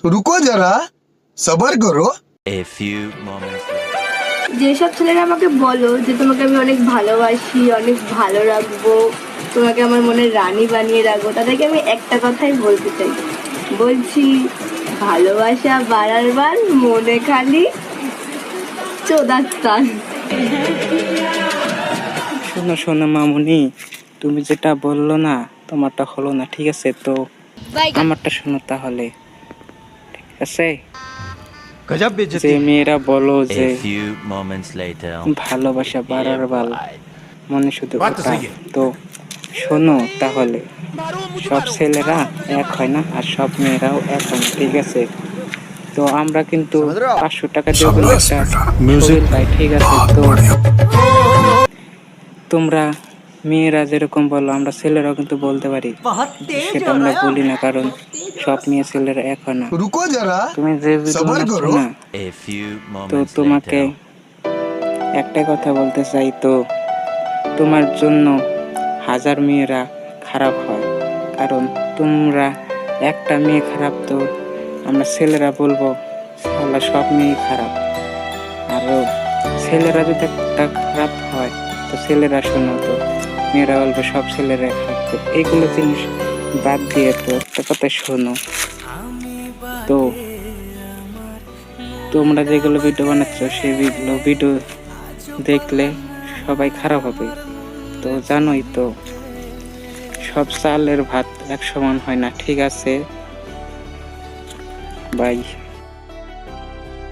रुको जरा सबर करो। A few moments later. যেসব ছেলেরা আমাকে বলো যে তোমাকে আমি অনেক ভালোবাসি, অনেক ভালো রাখবো, তোমাকে আমার মনের রানী বানিয়ে রাখবো, তাদেরকে আমি একটা কথাই বলতে চাই। বলছি, ভালোবাসা বাড়ার বার মনে খালি চোদার টান। শোনো শোনো মামুনি, তুমি যেটা বললো না তোমারটা হলো না, ঠিক আছে? তো আমারটা শোনো তাহলে, ঠিক আছে? गजब যে बेइज्जती। মেয়েরা বলো যে A few moments later. ভালোবাসা বাড়ার বাল মনে শুধু বাত তো ওটা। সহি है। তো শোনো তাহলে, সব ছেলেরা এক হয় না আর সব মেয়েরাও এক হয় না, ঠিক আছে? তো আমরা কিন্তু 500 টাকা দিয়ে কোনো একটা শরীর পাই, ঠিক আছে? তো তোমরা মেয়েরা যেরকম বলো আমরা ছেলেরাও কিন্তু বলতে পারি, সেটা আমরা বলি না, কারণ সব মেয়ে ছেলেরা এক হয় না। रुको जरा তুমি যে ভিডিও সবার বানাচ্ছ করো। না, A few তো moments তোমাকে later. একটা কথা বলতে চাই, তো তোমার জন্য 1000 মেয়েরা খারাপ হয়, কারণ তোমরা একটা মেয়ে খারাপ, তো আমরা ছেলেরা বলবো শালা সব মেয়ে খারাপ। আর ছেলেরা যদি একটা খারাপ হয় তো ছেলেরা শোনো, তো মেয়েরা বলবে সব ছেলেরা খারাপ। তো এইগুলো জিনিস বাদ দিয়ে তো একটা কথা শোনো, তো তোমরা যেগুলো ভিডিও বানাচ্ছ সেগুলো ভিডিও দেখলে সবাই খারাপ হবে। তো জানোই তো সব চালের ভাত এক সমান হয় না, ঠিক আছে? বাই।